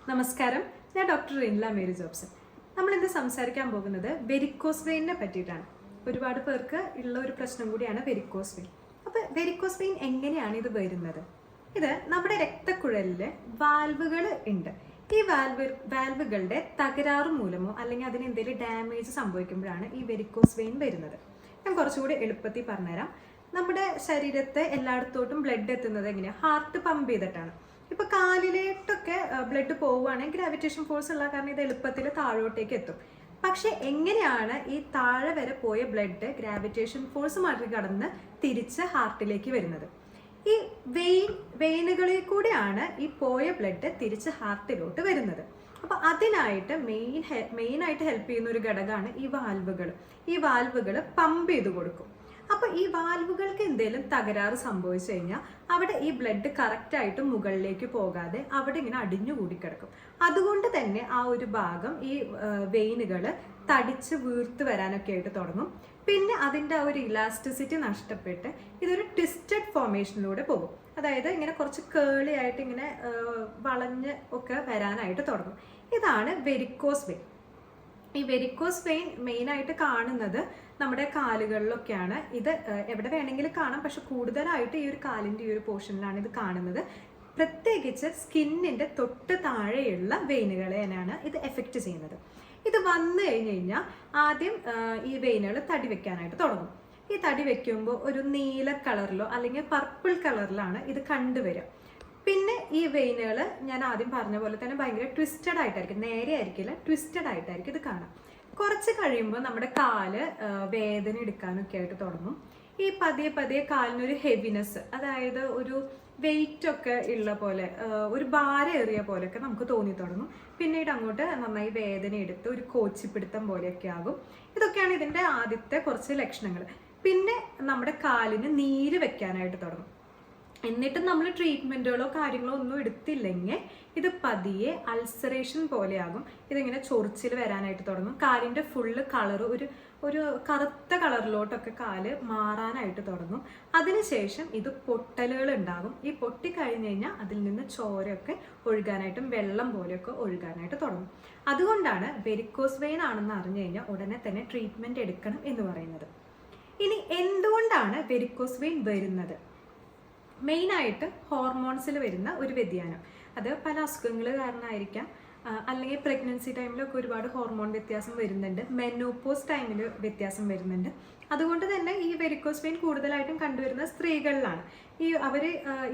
നമസ്കാരം, ഞാൻ doctor റിൻല Mary Jobson. നമ്മളിന്ന് സംസാരിക്കാൻ പോകുന്നത് വെരിക്കോസ് വെയിനെ പറ്റിയിട്ടാണ്. ഒരുപാട് പേർക്ക് ഉള്ള ഒരു പ്രശ്നം കൂടിയാണ് വെരിക്കോസ് വെയിൻ. അപ്പോൾ വെരിക്കോസ് വെയിൻ എങ്ങനെയാണ് ഇത് വരുന്നത്? ഇത് നമ്മുടെ രക്തക്കുഴലിൽ വാൽവുകൾ ഉണ്ട്. ഈ വാൽവുകളുടെ തകരാറ് മൂലമോ അല്ലെങ്കിൽ അതിന് എന്തെങ്കിലും ഡാമേജ് സംഭവിക്കുമ്പോഴാണ് ഈ വെരിക്കോസ് വെയിൻ വരുന്നത്. ഞാൻ കുറച്ചുകൂടി എളുപ്പത്തിൽ പറഞ്ഞുതരാം. നമ്മുടെ ശരീരത്തെ എല്ലായിടത്തോട്ടും ബ്ലഡ് എത്തുന്നത് എങ്ങനെയാണ്? ഹാർട്ട് പമ്പ് ചെയ്തിട്ടാണ്. ഇപ്പൊ കാലിലേട്ടൊക്കെ ബ്ലഡ് പോവുകയാണെങ്കിൽ ഗ്രാവിറ്റേഷൻ ഫോഴ്സ് ഉള്ള കാരണം ഇത് എളുപ്പത്തിൽ താഴോട്ടേക്ക് എത്തും. പക്ഷെ എങ്ങനെയാണ് ഈ താഴെ വരെ പോയ ബ്ലഡ് ഗ്രാവിറ്റേഷൻ ഫോഴ്സ് മറികടന്ന് തിരിച്ച് ഹാർട്ടിലേക്ക് വരുന്നത്? ഈ വെയിനുകളിൽ കൂടെയാണ് ഈ പോയ ബ്ലഡ് തിരിച്ച് ഹാർട്ടിലോട്ട് വരുന്നത്. അപ്പൊ അതിനായിട്ട് മെയിനായിട്ട് ഹെൽപ്പ് ചെയ്യുന്ന ഒരു ഘടകമാണ് ഈ വാൽവുകൾ. ഈ വാൽവുകൾ പമ്പ് ചെയ്ത് കൊടുക്കും. അപ്പൊ ഈ വാൽവുകൾക്ക് എന്തെങ്കിലും തകരാറ് സംഭവിച്ചു കഴിഞ്ഞാൽ അവിടെ ഈ ബ്ലഡ് കറക്റ്റായിട്ട് മുകളിലേക്ക് പോകാതെ അവിടെ ഇങ്ങനെ അടിഞ്ഞുകൂടി കിടക്കും. അതുകൊണ്ട് തന്നെ ആ ഒരു ഭാഗം ഈ വെയിനുകൾ തടിച്ച് വീർത്ത് വരാനൊക്കെ ആയിട്ട് തുടങ്ങും. പിന്നെ അതിൻ്റെ ആ ഒരു ഇലാസ്റ്റിസിറ്റി നഷ്ടപ്പെട്ട് ഇതൊരു ട്വിസ്റ്റഡ് ഫോർമേഷനിലൂടെ പോകും. അതായത് ഇങ്ങനെ കുറച്ച് കേളി ആയിട്ട് ഇങ്ങനെ വളഞ്ഞ് ഒക്കെ വരാനായിട്ട് തുടങ്ങും. ഇതാണ് വെരിക്കോസ് വെയിൻ. ഈ വെരിക്കോസ് വെയിൻ മെയിനായിട്ട് കാണുന്നത് നമ്മുടെ കാലുകളിലൊക്കെയാണ്. ഇത് എവിടെ വേണമെങ്കിലും കാണാം, പക്ഷെ കൂടുതലായിട്ട് ഈ ഒരു കാലിൻ്റെ ഈ ഒരു പോർഷനിലാണ് ഇത് കാണുന്നത്. പ്രത്യേകിച്ച് സ്കിന്നിൻ്റെ തൊട്ട് താഴെയുള്ള വെയിനുകളെ തന്നെയാണ് ഇത് എഫക്റ്റ് ചെയ്യുന്നത്. ഇത് വന്നു കഴിഞ്ഞ് കഴിഞ്ഞാൽ ആദ്യം ഈ വെയിനുകൾ തടി വെക്കാനായിട്ട് തുടങ്ങും. ഈ തടി വെക്കുമ്പോൾ ഒരു നീല കളറിലോ അല്ലെങ്കിൽ പർപ്പിൾ കളറിലാണ് ഇത് കണ്ടുവരിക. പിന്നെ ഈ വെയിനുകൾ ഞാൻ ആദ്യം പറഞ്ഞ പോലെ തന്നെ ഭയങ്കര ട്വിസ്റ്റഡ് ആയിട്ടായിരിക്കും, നേരെ ആയിരിക്കില്ല, ട്വിസ്റ്റഡ് ആയിട്ടായിരിക്കും ഇത് കാണാം. കുറച്ച് കഴിയുമ്പോൾ നമ്മുടെ കാല് വേദന എടുക്കാനൊക്കെ ആയിട്ട് തുടങ്ങും. ഈ പതിയെ കാലിനൊരു ഹെവിനെസ്, അതായത് ഒരു വെയിറ്റ് ഒക്കെ ഉള്ള പോലെ, ഒരു ഭാരമേറിയ പോലെയൊക്കെ നമുക്ക് തോന്നി തുടങ്ങും. പിന്നീട് അങ്ങോട്ട് നന്നായി വേദന എടുത്ത് ഒരു കോച്ചിപ്പിടുത്തം പോലെയൊക്കെ ആകും. ഇതൊക്കെയാണ് ഇതിൻ്റെ ആദ്യത്തെ കുറച്ച് ലക്ഷണങ്ങൾ. പിന്നെ നമ്മുടെ കാലിന് നീര് വെക്കാനായിട്ട് തുടങ്ങും. എന്നിട്ടും നമ്മൾ ട്രീറ്റ്മെൻറ്റുകളോ കാര്യങ്ങളോ ഒന്നും എടുത്തില്ലെങ്കിൽ ഇത് പതിയെ അൾസറേഷൻ പോലെയാകും. ഇതിങ്ങനെ ചൊറിച്ചിൽ വരാനായിട്ട് തുടങ്ങും. കാലിൻ്റെ ഫുള്ള് കളറ് ഒരു കറുത്ത കളറിലോട്ടൊക്കെ കാല് മാറാനായിട്ട് തുടങ്ങും. അതിനുശേഷം ഇത് പൊട്ടലുകൾ ഉണ്ടാകും. ഈ പൊട്ടിക്കഴിഞ്ഞ് കഴിഞ്ഞാൽ അതിൽ നിന്ന് ചോരയൊക്കെ ഒഴുകാനായിട്ടും വെള്ളം പോലെയൊക്കെ ഒഴുകാനായിട്ട് തുടങ്ങും. അതുകൊണ്ടാണ് വെരിക്കോസ് വെയിൻ ആണെന്ന് അറിഞ്ഞു കഴിഞ്ഞാൽ ഉടനെ തന്നെ ട്രീറ്റ്മെൻറ്റ് എടുക്കണം എന്ന് പറയുന്നത്. ഇനി എന്തുകൊണ്ടാണ് വെരിക്കോസ് വെയിൻ വരുന്നത്? മെയിനായിട്ട് ഹോർമോൺസിൽ വരുന്ന ഒരു വ്യതിയാനം. അത് പല അസുഖങ്ങൾ കാരണമായിരിക്കാം, അല്ലെങ്കിൽ പ്രഗ്നൻസി ടൈമിലൊക്കെ ഒരുപാട് ഹോർമോൺ വ്യത്യാസം വരുന്നുണ്ട്. മെനോപോസ് ടൈമിൽ വ്യത്യാസം വരുന്നുണ്ട്. അതുകൊണ്ട് തന്നെ ഈ വെരിക്കോസ് വെയിൻ കൂടുതലായിട്ടും കണ്ടുവരുന്ന സ്ത്രീകളിലാണ്. അവർ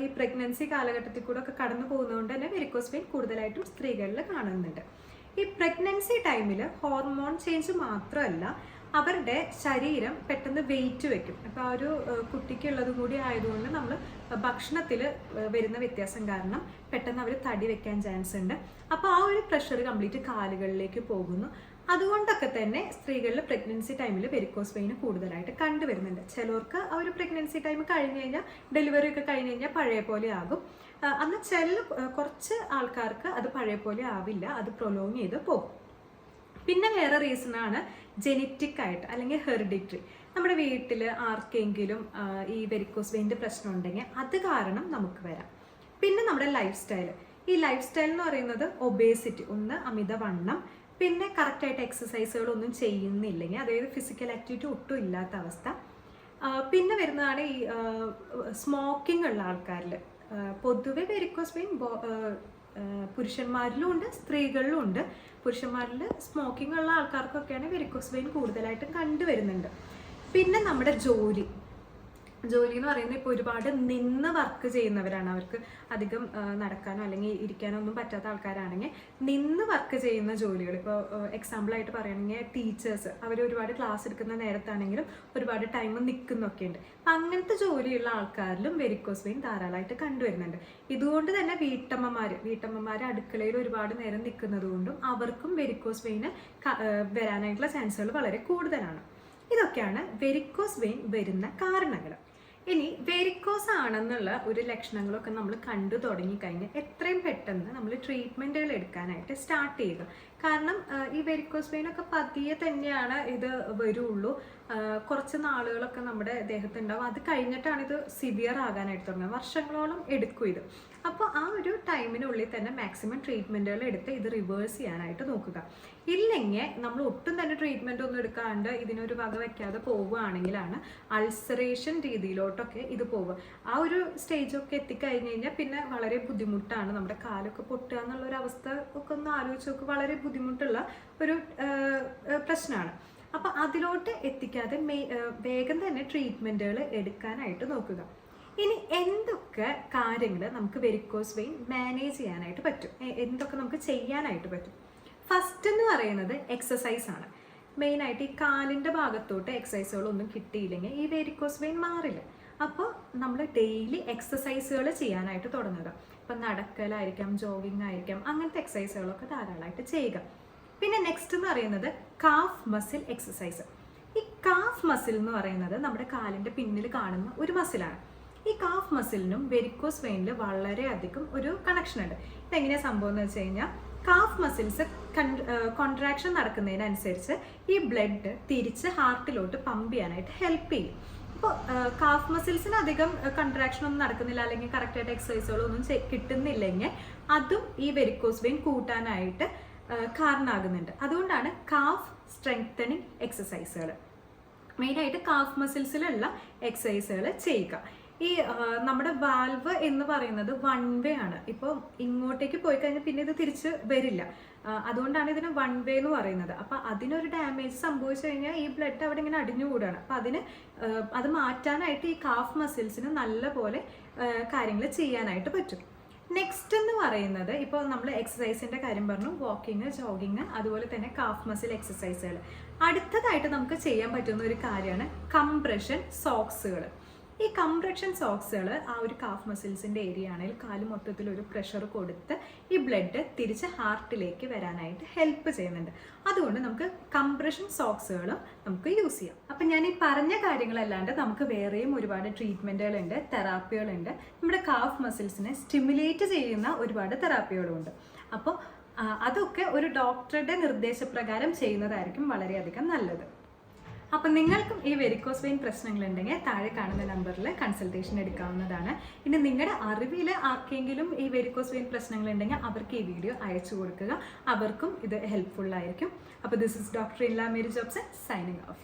ഈ പ്രഗ്നൻസി കാലഘട്ടത്തിൽ കൂടെ ഒക്കെ കടന്നു പോകുന്നതുകൊണ്ട് തന്നെ വെരിക്കോസ് വെയിൻ കൂടുതലായിട്ടും സ്ത്രീകളിൽ കാണുന്നുണ്ട്. ഈ പ്രഗ്നൻസി ടൈമിൽ ഹോർമോൺ ചേഞ്ച് മാത്രമല്ല, അവരുടെ ശരീരം പെട്ടെന്ന് വെയിറ്റ് വെക്കും. അപ്പോൾ ആ ഒരു കുട്ടിക്കുള്ളതും കൂടി ആയതുകൊണ്ട് നമ്മൾ ഭക്ഷണത്തിൽ വരുന്ന വ്യത്യാസം കാരണം പെട്ടെന്ന് അവർ തടി വെക്കാൻ ചാൻസ് ഉണ്ട്. അപ്പോൾ ആ ഒരു പ്രഷർ കംപ്ലീറ്റ് കാലുകളിലേക്ക് പോകുന്നു. അതുകൊണ്ടൊക്കെ തന്നെ സ്ത്രീകളിൽ പ്രഗ്നൻസി ടൈമിൽ വെരിക്കോസ് വെയിൻ കൂടുതലായിട്ട് കണ്ടുവരുന്നുണ്ട്. ചിലർക്ക് ആ ഒരു പ്രഗ്നൻസി ടൈം കഴിഞ്ഞ് കഴിഞ്ഞാൽ, ഡെലിവറി ഒക്കെ കഴിഞ്ഞ് കഴിഞ്ഞാൽ പഴയ പോലെ ആകും. അന്ന് കുറച്ച് ആൾക്കാർക്ക് അത് പഴയ പോലെ ആവില്ല, അത് പ്രൊലോങ് ചെയ്ത് പോകും. പിന്നെ വേറെ റീസണാണ് ജെനറ്റിക് ആയിട്ട് അല്ലെങ്കിൽ ഹെറിഡിറ്ററി. നമ്മുടെ വീട്ടിൽ ആർക്കെങ്കിലും ഈ വെരിക്കോസ് വെയിൻ്റെ പ്രശ്നം ഉണ്ടെങ്കിൽ അത് കാരണം നമുക്ക് വരാം. പിന്നെ നമ്മുടെ ലൈഫ് സ്റ്റൈൽ. ഈ ലൈഫ് സ്റ്റൈൽ എന്ന് പറയുന്നത് ഒബേസിറ്റി, ഒന്ന് അമിതവണ്ണം, പിന്നെ കറക്റ്റായിട്ട് എക്സസൈസുകളൊന്നും ചെയ്യുന്നില്ലെങ്കിൽ, അതായത് ഫിസിക്കൽ ആക്ടിവിറ്റി ഒട്ടും ഇല്ലാത്ത അവസ്ഥ. പിന്നെ വരുന്നതാണ് ഈ സ്മോക്കിംഗ് ഉള്ള ആൾക്കാരിൽ. പൊതുവെ വെരിക്കോസ് വെയിൻ പുരുഷന്മാരിലും ഉണ്ട്, സ്ത്രീകളിലും ഉണ്ട്. പുരുഷന്മാരിൽ സ്മോക്കിംഗ് ഉള്ള ആൾക്കാർക്കൊക്കെയാണ് വെരിക്കോസ് വെയിൻ കൂടുതലായിട്ടും കണ്ടുവരുന്നുണ്ട്. പിന്നെ നമ്മുടെ ജോലി എന്ന് പറയുന്നത് ഇപ്പോൾ ഒരുപാട് നിന്ന് വർക്ക് ചെയ്യുന്നവരാണ്. അവർക്ക് അധികം നടക്കാനോ അല്ലെങ്കിൽ ഇരിക്കാനോ ഒന്നും പറ്റാത്ത ആൾക്കാരാണെങ്കിൽ നിന്ന് വർക്ക് ചെയ്യുന്ന ജോലികൾ, ഇപ്പോൾ എക്സാമ്പിളായിട്ട് പറയുകയാണെങ്കിൽ ടീച്ചേഴ്സ്, അവർ ഒരുപാട് ക്ലാസ് എടുക്കുന്ന നേരത്താണെങ്കിലും ഒരുപാട് ടൈം നിൽക്കുന്നൊക്കെ ഉണ്ട്. അപ്പം അങ്ങനത്തെ ജോലിയുള്ള ആൾക്കാരിലും വെരിക്കോസ് വെയിൻ ധാരാളമായിട്ട് കണ്ടുവരുന്നുണ്ട്. ഇതുകൊണ്ട് തന്നെ വീട്ടമ്മമാർ അടുക്കളയിൽ ഒരുപാട് നേരം നിൽക്കുന്നത് കൊണ്ടും അവർക്കും വെരിക്കോസ് വെയിന് വരാനായിട്ടുള്ള ചാൻസുകൾ വളരെ കൂടുതലാണ്. ഇതൊക്കെയാണ് വെരിക്കോസ് വെയിൻ വരുന്ന കാരണങ്ങൾ. ഇനി വെരിക്കോസ് ആണെന്നുള്ള ഒരു ലക്ഷണങ്ങളൊക്കെ നമ്മൾ കണ്ടു തുടങ്ങിക്കഴിഞ്ഞാൽ എത്രയും പെട്ടെന്ന് നമ്മൾ ട്രീറ്റ്മെൻറ്റുകൾ എടുക്കാനായിട്ട് സ്റ്റാർട്ട് ചെയ്യുക. കാരണം ഈ വെരിക്കോസ് വെയിനൊക്കെ പതിയെ തന്നെയാണ് ഇത് വരുള്ളൂ. കുറച്ച് നാളുകളൊക്കെ നമ്മുടെ ദേഹത്ത് ഉണ്ടാവും. അത് കഴിഞ്ഞിട്ടാണ് ഇത് സിവിയർ ആകാനായിട്ട് തുടങ്ങുന്നത്. വർഷങ്ങളോളം എടുക്കും ഇത്. അപ്പോൾ ആ ഒരു ടൈമിനുള്ളിൽ തന്നെ മാക്സിമം ട്രീറ്റ്മെൻറ്റുകൾ എടുത്ത് ഇത് റിവേഴ്സ് ചെയ്യാനായിട്ട് നോക്കുക. ഇല്ലെങ്കിൽ നമ്മൾ ഒട്ടും തന്നെ ട്രീറ്റ്മെൻ്റ് ഒന്നും എടുക്കാണ്ട് ഇതിനൊരു വക വയ്ക്കാതെ പോവുകയാണെങ്കിലാണ് അൾസറേഷൻ രീതിയിലോട്ടൊക്കെ ഇത് പോവുക. ആ ഒരു സ്റ്റേജൊക്കെ എത്തിക്കഴിഞ്ഞ് കഴിഞ്ഞാൽ പിന്നെ വളരെ ബുദ്ധിമുട്ടാണ്. നമ്മുടെ കാലൊക്കെ പൊട്ടുക എന്നുള്ളൊരവസ്ഥ ഒക്കെ ഒന്ന് ആലോചിച്ച് നോക്ക്. വളരെ ബുദ്ധിമുട്ടുള്ള ഒരു പ്രശ്നമാണ്. അപ്പോൾ അതിലോട്ട് എത്തിക്കാതെ വേഗം തന്നെ ട്രീറ്റ്മെൻറ്റുകൾ എടുക്കാനായിട്ട് നോക്കുക. ഇനി എന്തൊക്കെ കാര്യങ്ങൾ നമുക്ക് വെരിക്കോസ് വെയിൻ മാനേജ് ചെയ്യാനായിട്ട് പറ്റും, എന്തൊക്കെ നമുക്ക് ചെയ്യാനായിട്ട് പറ്റും? ഫസ്റ്റ് എന്ന് പറയുന്നത് എക്സസൈസ് ആണ്. മെയിനായിട്ട് ഈ കാലിൻ്റെ ഭാഗത്തോട്ട് എക്സസൈസുകളൊന്നും കിട്ടിയില്ലെങ്കിൽ ഈ വെരിക്കോസ് വെയിൻ മാറില്ല. അപ്പോൾ നമ്മൾ ഡെയിലി എക്സസൈസുകൾ ചെയ്യാനായിട്ട് തുടങ്ങുക. ഇപ്പം നടക്കലായിരിക്കാം, ജോഗിങ് ആയിരിക്കാം, അങ്ങനത്തെ എക്സസൈസുകളൊക്കെ ധാരാളമായിട്ട് ചെയ്യുക. പിന്നെ നെക്സ്റ്റ് എന്ന് പറയുന്നത് കാഫ് മസിൽ എക്സസൈസ്. ഈ കാഫ് മസിൽ എന്ന് പറയുന്നത് നമ്മുടെ കാലിൻ്റെ പിന്നിൽ കാണുന്ന ഒരു മസിലാണ്. ഈ കാഫ് മസിലിനും വെരിക്കോസ് വെയിനിൽ വളരെയധികം ഒരു കണക്ഷൻ ഉണ്ട്. ഇതെങ്ങനെയാണ് സംഭവം എന്ന് വെച്ച് കഴിഞ്ഞാൽ, കാഫ് മസിൽസ് കോൺട്രാക്ഷൻ നടക്കുന്നതിനനുസരിച്ച് ഈ ബ്ലഡ് തിരിച്ച് ഹാർട്ടിലോട്ട് പമ്പ് ചെയ്യാനായിട്ട് ഹെൽപ്പ് ചെയ്യും. അപ്പോൾ കാഫ് മസിൽസിന് അധികം കൺട്രാക്ഷൻ ഒന്നും നടക്കുന്നില്ല, അല്ലെങ്കിൽ കറക്റ്റായിട്ട് എക്സസൈസുകളൊന്നും കിട്ടുന്നില്ലെങ്കിൽ അതും ഈ വെരിക്കോസ് വെയിൻ കൂട്ടാനായിട്ട് കാരണമാകുന്നുണ്ട്. അതുകൊണ്ടാണ് കാഫ് സ്ട്രെങ്തനിങ് എക്സസൈസുകൾ, മെയിനായിട്ട് കാഫ് മസിൽസിലുള്ള എക്സസൈസുകൾ ചെയ്യുക. ഈ നമ്മുടെ വാൽവ് എന്ന് പറയുന്നത് വൺ വേ ആണ്. ഇപ്പോൾ ഇങ്ങോട്ടേക്ക് പോയി കഴിഞ്ഞാൽ പിന്നെ ഇത് തിരിച്ച് വരില്ല. അതുകൊണ്ടാണ് ഇതിന് വൺ വേ എന്ന് പറയുന്നത്. അപ്പോൾ അതിനൊരു ഡാമേജ് സംഭവിച്ചു കഴിഞ്ഞാൽ ഈ ബ്ലഡ് അവിടെ ഇങ്ങനെ അടിഞ്ഞുകൂടാണ്. അപ്പോൾ അത് മാറ്റാനായിട്ട് ഈ കാഫ് മസിൽസിന് നല്ലപോലെ കാര്യങ്ങൾ ചെയ്യാനായിട്ട് പറ്റും. നെക്സ്റ്റ് എന്ന് പറയുന്നത്, ഇപ്പോൾ നമ്മൾ എക്സസൈസിൻ്റെ കാര്യം പറഞ്ഞു, വാക്കിങ്, ജോഗിങ്, അതുപോലെ തന്നെ കാഫ് മസിൽ എക്സസൈസുകൾ. അടുത്തതായിട്ട് നമുക്ക് ചെയ്യാൻ പറ്റുന്ന ഒരു കാര്യമാണ് കംപ്രഷൻ സോക്സുകൾ. ഈ കംപ്രഷൻ സോക്സുകൾ ആ ഒരു കാഫ് മസിൽസിൻ്റെ ഏരിയ ആണെങ്കിൽ കാല് മൊത്തത്തിൽ ഒരു പ്രഷർ കൊടുത്ത് ഈ ബ്ലഡ് തിരിച്ച് ഹാർട്ടിലേക്ക് വരാനായിട്ട് ഹെൽപ്പ് ചെയ്യുന്നുണ്ട്. അതുകൊണ്ട് നമുക്ക് കംപ്രഷൻ സോക്സുകളും നമുക്ക് യൂസ് ചെയ്യാം. അപ്പം ഞാൻ ഈ പറഞ്ഞ കാര്യങ്ങളല്ലാണ്ട് നമുക്ക് വേറെയും ഒരുപാട് ട്രീറ്റ്മെൻറ്റുകളുണ്ട്, തെറാപ്പികളുണ്ട്. നമ്മുടെ കാഫ് മസിൽസിനെ സ്റ്റിമുലേറ്റ് ചെയ്യുന്ന ഒരുപാട് തെറാപ്പികളുമുണ്ട്. അപ്പോൾ അതൊക്കെ ഒരു ഡോക്ടറുടെ നിർദ്ദേശപ്രകാരം ചെയ്യുന്നതായിരിക്കും വളരെയധികം നല്ലത്. അപ്പം നിങ്ങൾക്കും ഈ വെരിക്കോസ് വെയിൻ പ്രശ്നങ്ങളുണ്ടെങ്കിൽ താഴെ കാണുന്ന നമ്പറിൽ കൺസൾട്ടേഷൻ എടുക്കാവുന്നതാണ്. ഇനി നിങ്ങളുടെ അറിവിൽ ആർക്കെങ്കിലും ഈ വെരിക്കോസ് വെയിൻ പ്രശ്നങ്ങളുണ്ടെങ്കിൽ അവർക്ക് ഈ വീഡിയോ അയച്ചു കൊടുക്കുക. അവർക്കും ഇത് ഹെൽപ്ഫുൾ ആയിരിക്കും. അപ്പോൾ this is doctor Inla Mary Jobson signing of.